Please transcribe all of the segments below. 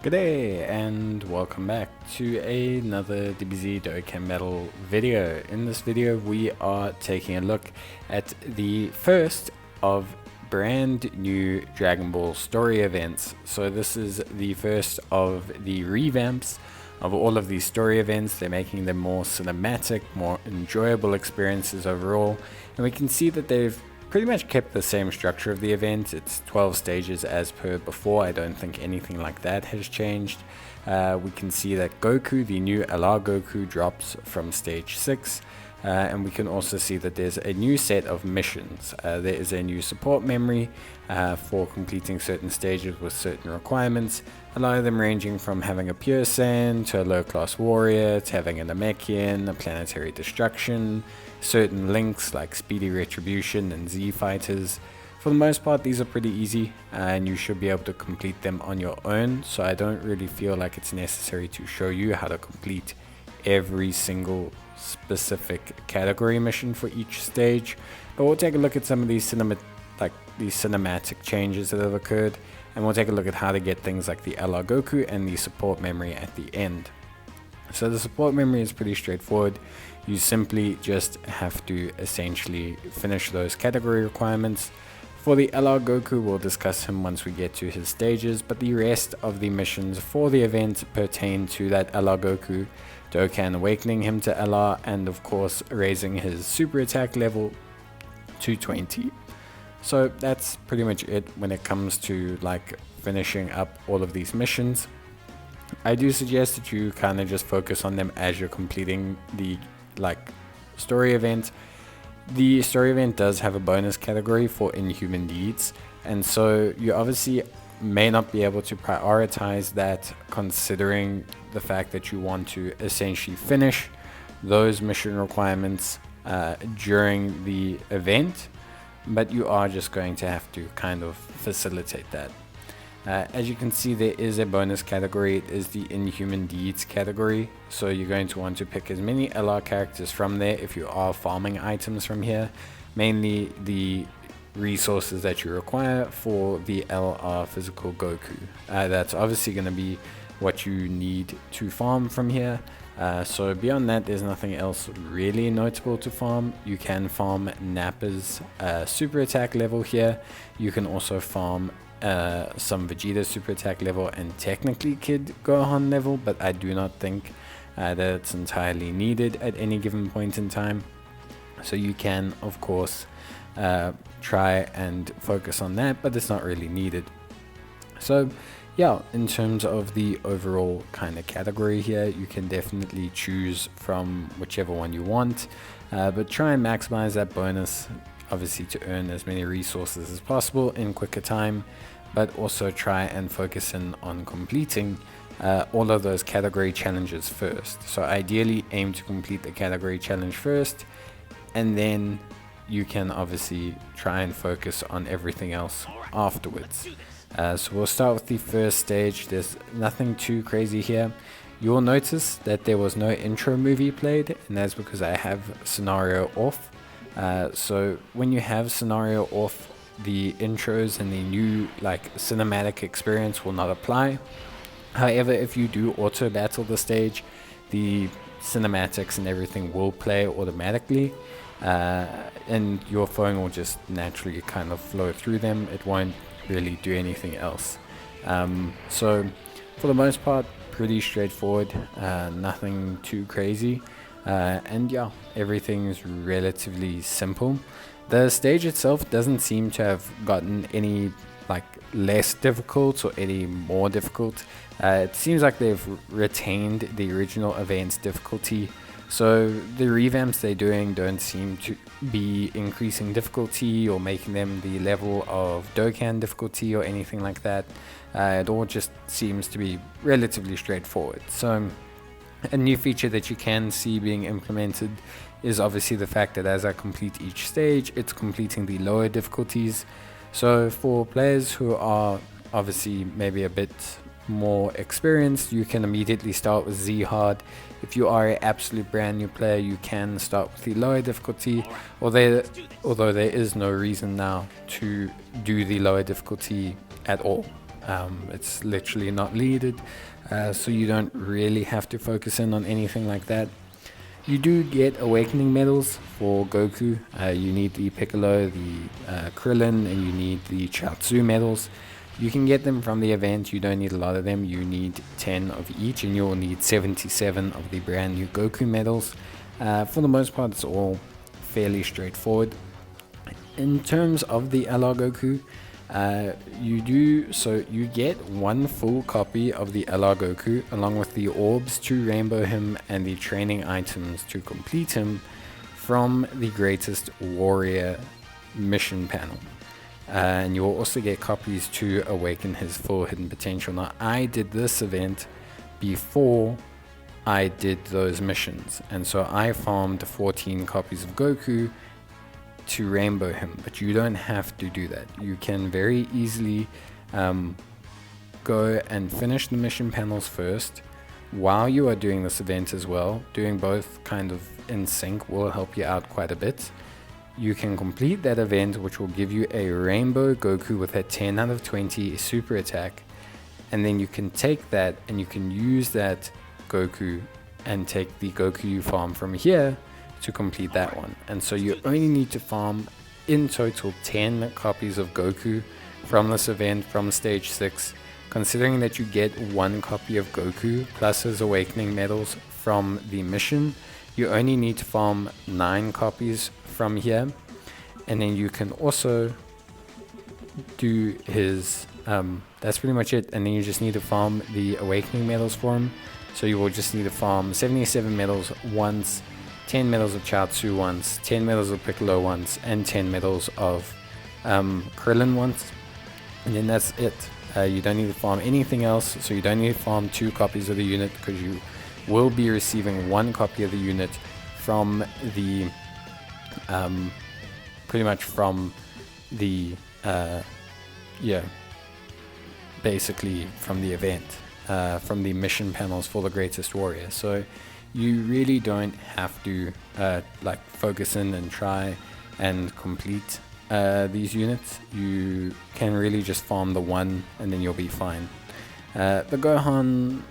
G'day and welcome back to another Dbz Dokkan battle video. In this video we are taking a look at the first of brand new Dragon Ball story events. So this is the first of the revamps of all of these story events. They're making them more cinematic, more enjoyable experiences overall, and we can see that they've pretty much kept the same structure of the event. It's 12 stages as per before. I don't think anything like that has changed. We can see that Goku, the new LR Goku, drops from stage 6. And we can also see that there's a new set of missions. There is a new support memory for completing certain stages with certain requirements. A lot of them ranging from having a pure Saiyan to a low class warrior to having a Namekian, a planetary destruction, certain links like speedy retribution and Z fighters. For the most part these are pretty easy and you should be able to complete them on your own, so I don't really feel like it's necessary to show you how to complete every single specific category mission for each stage. But we'll take a look at some of these cinematic changes that have occurred, and we'll take a look at how to get things like the LR Goku and the support memory at the end. So the support memory is pretty straightforward. You simply just have to essentially finish those category requirements. For the LR Goku, we'll discuss him once we get to his stages, but the rest of the missions for the event pertain to that LR Goku, Dokkan awakening him to LR, and of course raising his super attack level to 20. So that's pretty much it when it comes to like finishing up all of these missions. I do suggest that you kind of just focus on them as you're completing the story event. The story event does have a bonus category for inhuman deeds, and so you obviously may not be able to prioritize that considering the fact that you want to essentially finish those mission requirements during the event, but you are just going to have to kind of facilitate that. As you can see, there is a bonus category. It is the Inhuman Deeds category, so you're going to want to pick as many LR characters from there if you are farming items from here, mainly the resources that you require for the LR physical Goku. That's obviously going to be what you need to farm from here. So beyond that, there's nothing else really notable to farm. You can farm Nappa's super attack level here. You can also farm some Vegeta super attack level and technically Kid Gohan level, but I do not think that it's entirely needed at any given point in time. So you can of course try and focus on that, but it's not really needed. So yeah, in terms of the overall kind of category here, you can definitely choose from whichever one you want, but try and maximize that bonus, obviously to earn as many resources as possible in quicker time, but also try and focus in on completing all of those category challenges first. So ideally aim to complete the category challenge first, and then you can obviously try and focus on everything else afterwards. So we'll start with the first stage. There's nothing too crazy here. You'll notice that there was no intro movie played, and that's because I have scenario off. So when you have scenario off, the intros and the new cinematic experience will not apply. However, if you do auto battle the stage, the cinematics and everything will play automatically, and your phone will just naturally kind of flow through them. It won't really do anything else. So for the most part, pretty straightforward, nothing too crazy, and yeah, everything's relatively simple. The stage itself doesn't seem to have gotten any less difficult or any more difficult. It seems like they've retained the original event's difficulty, so the revamps they're doing don't seem to be increasing difficulty or making them the level of Dokkan difficulty or anything like that. It all just seems to be relatively straightforward. So a new feature that you can see being implemented is obviously the fact that as I complete each stage, it's completing the lower difficulties. So for players who are obviously maybe a bit more experienced, you can immediately start with Z hard. If you are an absolute brand new player, you can start with the lower difficulty, although there is no reason now to do the lower difficulty at all. It's literally not needed, so you don't really have to focus in on anything like that. You do get awakening medals for Goku. You need the Piccolo, the Krillin, and you need the Chaozu medals. You can get them from the event. You don't need a lot of them. You need 10 of each, and you'll need 77 of the brand new Goku medals. For the most part, it's all fairly straightforward. In terms of the LR Goku, you get one full copy of the LR Goku along with the orbs to rainbow him and the training items to complete him from the Greatest Warrior mission panel. And you will also get copies to awaken his full hidden potential. Now, I did this event before I did those missions, and so I farmed 14 copies of Goku to rainbow him, but you don't have to do that. You can very easily go and finish the mission panels first while you are doing this event as well. Doing both kind of in sync will help you out quite a bit. You can complete that event, which will give you a rainbow Goku with a 10 out of 20 super attack, and then you can take that and you can use that Goku and take the Goku you farm from here to complete that one. And so you only need to farm in total 10 copies of Goku from this event, from stage 6, considering that you get one copy of Goku plus his awakening medals from the mission. You only need to farm 9 copies from here, and then you can also do his that's pretty much it. And then you just need to farm the awakening medals for him. So you will just need to farm 77 medals once, 10 medals of Chaozu once, 10 medals of Piccolo once, and 10 medals of Krillin once, and then that's it. You don't need to farm anything else, so you don't need to farm 2 copies of the unit, because you will be receiving 1 copy of the unit from the pretty much from the basically from the event, from the mission panels for the Greatest Warrior. So you really don't have to like focus in and try and complete these units. You can really just farm the one and then you'll be fine. The Gohan,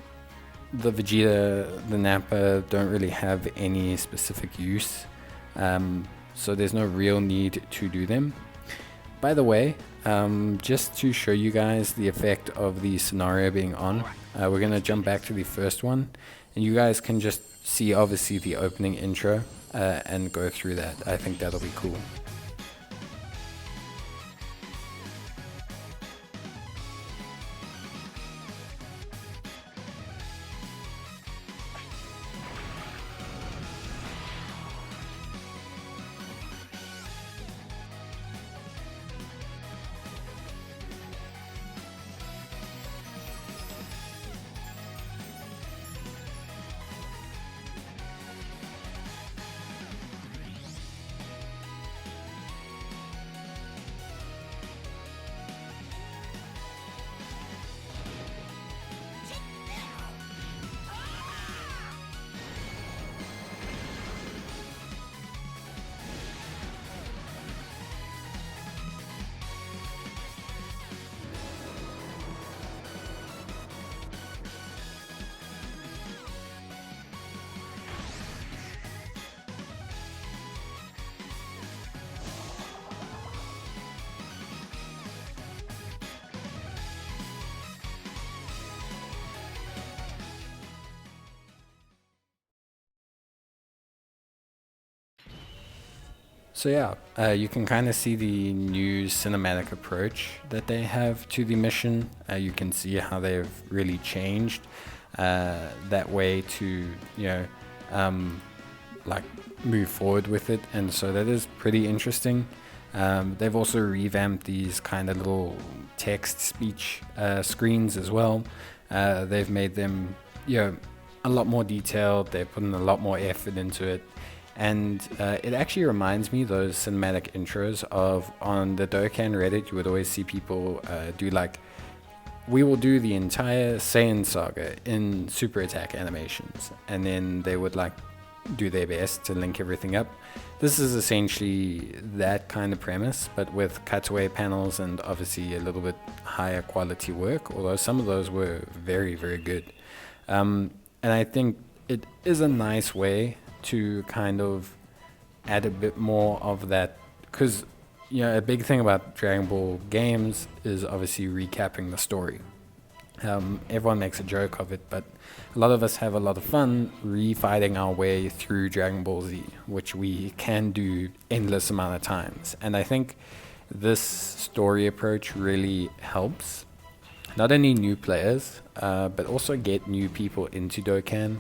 the Vegeta, the Nappa don't really have any specific use, so there's no real need to do them. By the way, just to show you guys the effect of the scenario being on, we're going to jump back to the first one, and you guys can just see obviously the opening intro and go through that. I think that'll be cool. So yeah, you can kind of see the new cinematic approach that they have to the mission. You can see how they've really changed that way to, like move forward with it. And so that is pretty interesting. They've also revamped these kind of little text speech screens as well. They've made them, a lot more detailed. They're putting a lot more effort into it. And it actually reminds me, those cinematic intros, of on the Dokkan Reddit. You would always see people do like, we will do the entire Saiyan saga in super attack animations, and then they would like do their best to link everything up. This is essentially that kind of premise, but with cutaway panels and obviously a little bit higher quality work, although some of those were very, very good. And I think it is a nice way to kind of add a bit more of that, because a big thing about Dragon Ball games is obviously recapping the story. Everyone makes a joke of it, but a lot of us have a lot of fun refighting our way through Dragon Ball Z, which we can do endless amount of times. And I think this story approach really helps not only new players, but also get new people into Dokkan.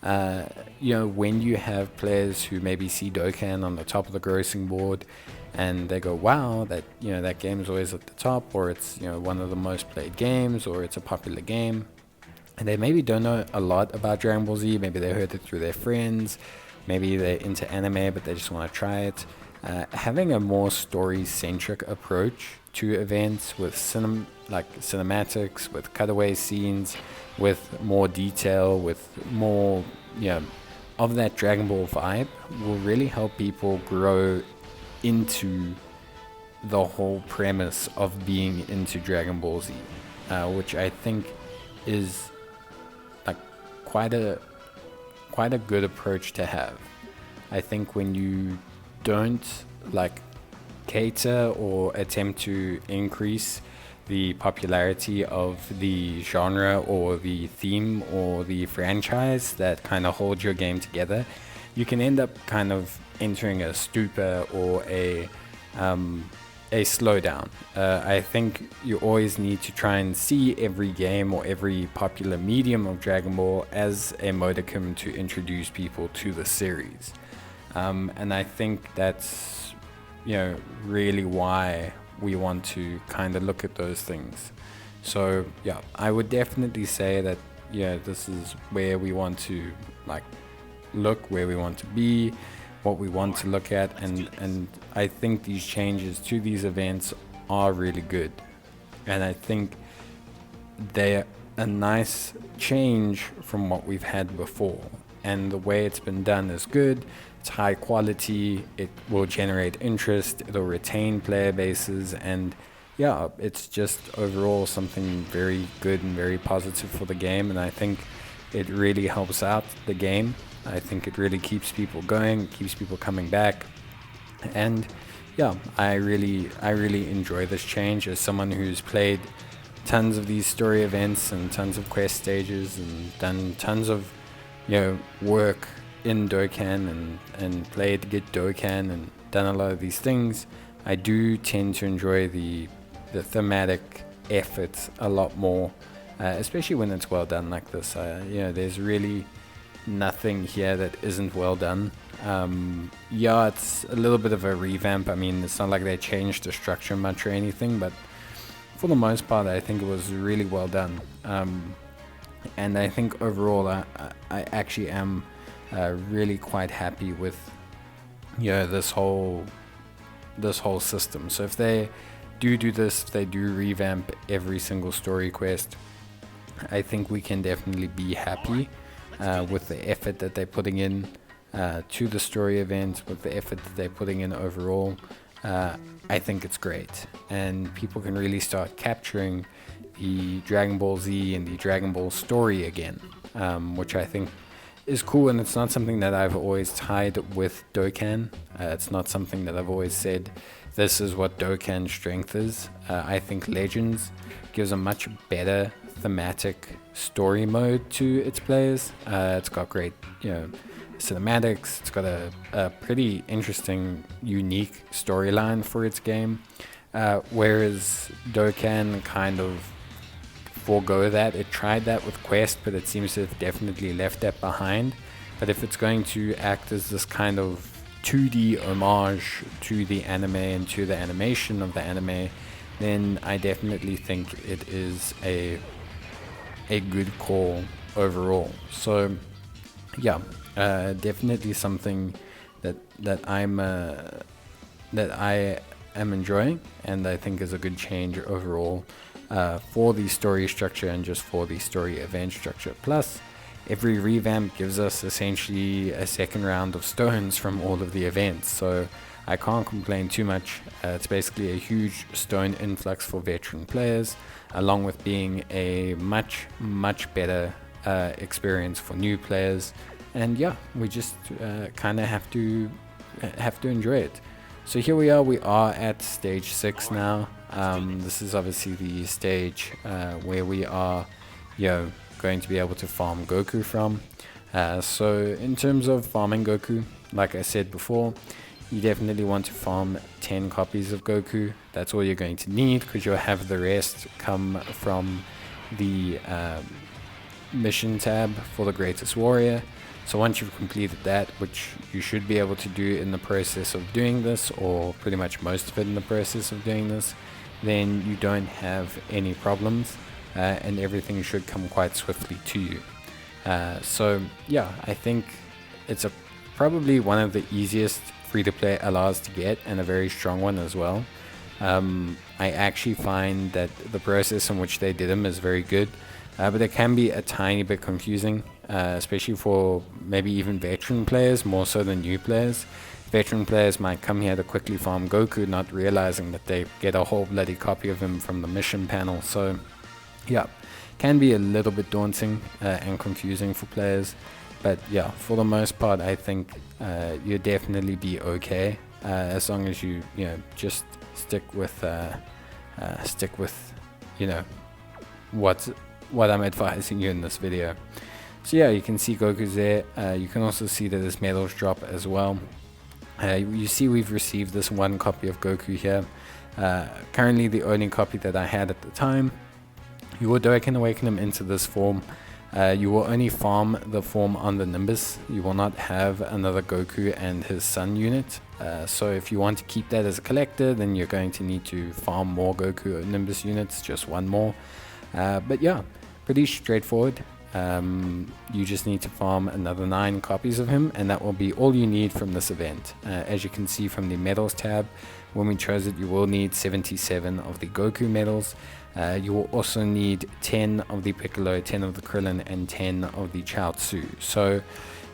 When you have players who maybe see Dokkan on the top of the grossing board and they go, wow, that game is always at the top, or it's one of the most played games, or it's a popular game, and they maybe don't know a lot about Dragon Ball Z. Maybe they heard it through their friends, maybe they're into anime but they just want to try it. Having a more story-centric approach to events with cinematics, with cutaway scenes, with more detail, with more of that Dragon Ball vibe will really help people grow into the whole premise of being into Dragon Ball Z, which I think is like quite a good approach to have. I think when you don't cater or attempt to increase the popularity of the genre or the theme or the franchise that kind of holds your game together, you can end up kind of entering a stupor or a slowdown. I think you always need to try and see every game or every popular medium of Dragon Ball as a modicum to introduce people to the series. And I think that's really why we want to kind of look at those things. So I would definitely say that this is where we want to look, where we want to be, what we want to look at, and I think these changes to these events are really good, and I think they're a nice change from what we've had before, and the way it's been done is good. It's high quality, it will generate interest, it'll retain player bases, and it's just overall something very good and very positive for the game, and I think it really helps out the game. I think it really keeps people going, keeps people coming back, and I really enjoy this change as someone who's played tons of these story events and tons of quest stages and done tons of work in Dokkan and played to get Dokkan and done a lot of these things. I do tend to enjoy the thematic efforts a lot more, especially when it's well done like this. There's really nothing here that isn't well done. It's a little bit of a revamp. I mean, it's not like they changed the structure much or anything, but for the most part I think it was really well done. And I think overall I actually am really quite happy with this whole system. So if they do this, if they do revamp every single story quest, I think we can definitely be happy with the effort that they're putting in to the story events, with the effort that they're putting in overall. I think it's great, and people can really start capturing the Dragon Ball Z and the Dragon Ball story again, which I think is cool. And it's not something that I've always tied with Dokkan. It's not something that I've always said this is what Dokkan's strength is. I think Legends gives a much better thematic story mode to its players. It's got great cinematics, it's got a pretty interesting, unique storyline for its game, whereas Dokkan kind of forego that. It tried that with Quest, but it seems to have definitely left that behind. But if it's going to act as this kind of 2D homage to the anime and to the animation of the anime, then I definitely think it is a good call overall. So definitely something that I am enjoying, and I think is a good change overall for the story structure and just for the story event structure. Plus, every revamp gives us essentially a second round of stones from all of the events, so I can't complain too much. It's basically a huge stone influx for veteran players, along with being a much better experience for new players. And yeah, we just kind of have to enjoy it. So here we are at stage 6 now. This is obviously the stage where we are going to be able to farm Goku from. So in terms of farming Goku, like I said before, you definitely want to farm 10 copies of Goku. That's all you're going to need, because you'll have the rest come from the mission tab for the Greatest Warrior. So once you've completed that, which you should be able to do in the process of doing this, or pretty much most of it in the process of doing this, then you don't have any problems, and everything should come quite swiftly to you. So yeah, I think it's probably one of the easiest free-to-play LRs to get, and a very strong one as well. I actually find that the process in which they did them is very good, but it can be a tiny bit confusing, especially for maybe even veteran players, more so than new players. Veteran players might come here to quickly farm Goku, not realizing that they get a whole bloody copy of him from the mission panel. So yeah, can be a little bit daunting and confusing for players. But yeah, for the most part, I think you'll definitely be okay, as long as you just stick with what I'm advising you in this video. So yeah, you can see Goku's there. You can also see that his medals drop as well. You see we've received this one copy of Goku here. Currently the only copy that I had at the time. You will Dokkan awaken him into this form. You will only farm the form on the Nimbus. You will not have another Goku and his son unit. So if you want to keep that as a collector, then you're going to need to farm more Goku Nimbus units, just one more. But yeah, pretty straightforward. You just need to farm another 9 copies of him, and that will be all you need from this event. As you can see from the medals tab, when we chose it, you will need 77 of the Goku medals. You will also need 10 of the Piccolo, 10 of the Krillin, and 10 of the Chaozu. So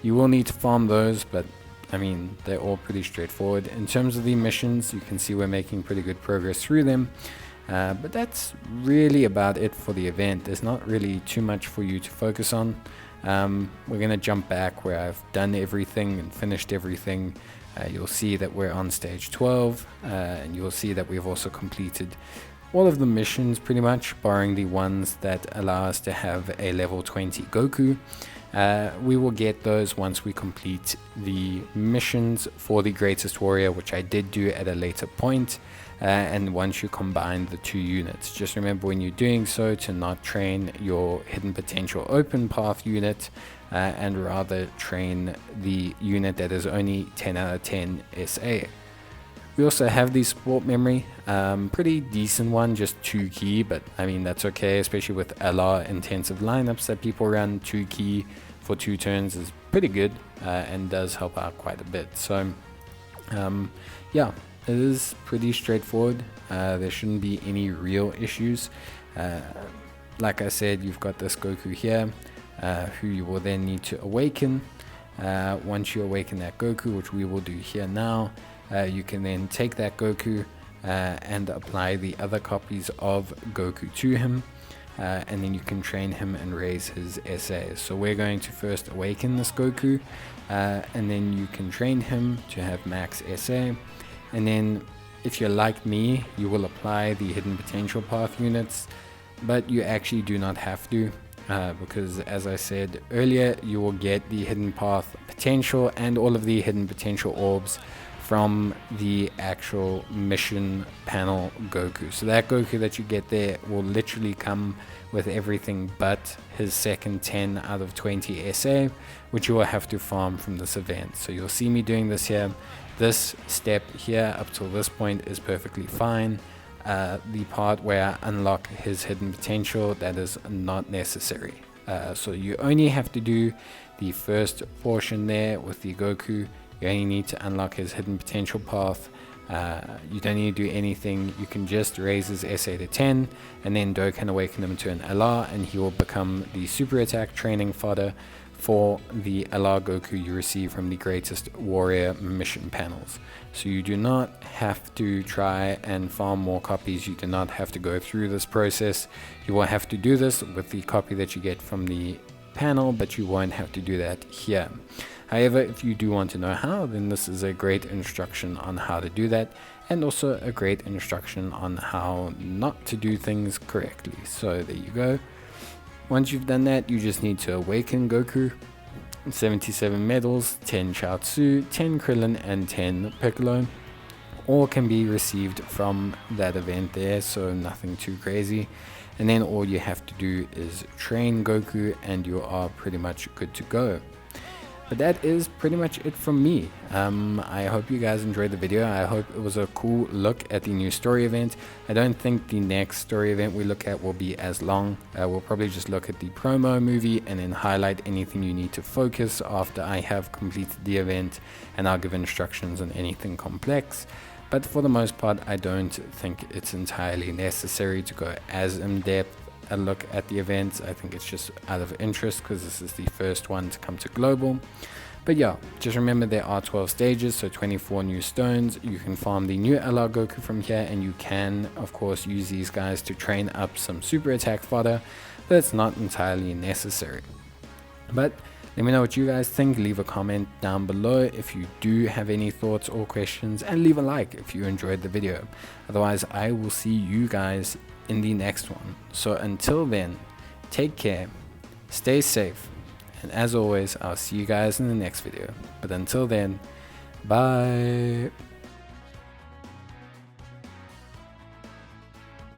you will need to farm those, but I mean, they're all pretty straightforward. In terms of the missions, you can see we're making pretty good progress through them. But that's really about it for the event. There's not really too much for you to focus on. We're going to jump back where I've done everything and finished everything. You'll see that we're on stage 12, and you'll see that we've also completed all of the missions pretty much, barring the ones that allow us to have a level 20 Goku. We will get those once we complete the missions for the Greatest Warrior, which I did do at a later point. And once you combine the 2 units, just remember when you're doing so to not train your hidden potential open path unit, and rather train the unit that is only 10 out of 10 SA. We also have the support memory, pretty decent one, just 2 key, but I mean that's okay, especially with LR intensive lineups that people run. 2 key for 2 turns is pretty good, and does help out quite a bit. So yeah, it is pretty straightforward. There shouldn't be any real issues. Like I said, you've got this Goku here, who you will then need to awaken. Once you awaken that Goku, which we will do here now, you can then take that Goku and apply the other copies of Goku to him, and then you can train him and raise his SA. So we're going to first awaken this Goku, and then you can train him to have max SA. And then if you're like me, you will apply the hidden potential path units, but you actually do not have to, because as I said earlier, you will get the hidden path potential and all of the hidden potential orbs from the actual mission panel Goku. So that Goku that you get there will literally come with everything but his second 10 out of 20 SA, which you will have to farm from this event. So you'll see me doing this here. This step here up till this point is perfectly fine. The part where I unlock his hidden potential, that is not necessary. So you only have to do the first portion there with the Goku. You only need to unlock his hidden potential path. You don't need to do anything. You can just raise his SA to 10 and then Dokkan awaken him to an LR, and he will become the super attack training fodder for the LR Goku you receive from the Greatest Warrior mission panels. So you do not have to try and farm more copies. You do not have to go through this process. You will have to do this with the copy that you get from the panel, but you won't have to do that here. However, if you do want to know how, then this is a great instruction on how to do that, and also a great instruction on how not to do things correctly. So there you go. Once you've done that, you just need to awaken Goku. 77 medals, 10 Chaozu, 10 Krillin, and 10 Piccolo. All can be received from that event there, so nothing too crazy. And then all you have to do is train Goku and you are pretty much good to go. But that is pretty much it from me. I hope you guys enjoyed the video. I hope it was a cool look at the new story event. I don't think the next story event we look at will be as long. We'll probably just look at the promo movie and then highlight anything you need to focus after I have completed the event, and I'll give instructions on anything complex. But for the most part, I don't think it's entirely necessary to go as in-depth a look at the events. I think it's just out of interest because this is the first one to come to global. But yeah, just remember there are 12 stages, so 24 new stones. You can farm the new LR Goku from here, and you can of course use these guys to train up some super attack fodder, but it's not entirely necessary. But let me know what you guys think. Leave a comment down below if you do have any thoughts or questions, and leave a like if you enjoyed the video. Otherwise, I will see you guys in the next one. So until then, take care, stay safe, and as always, I'll see you guys in the next video. But until then, bye.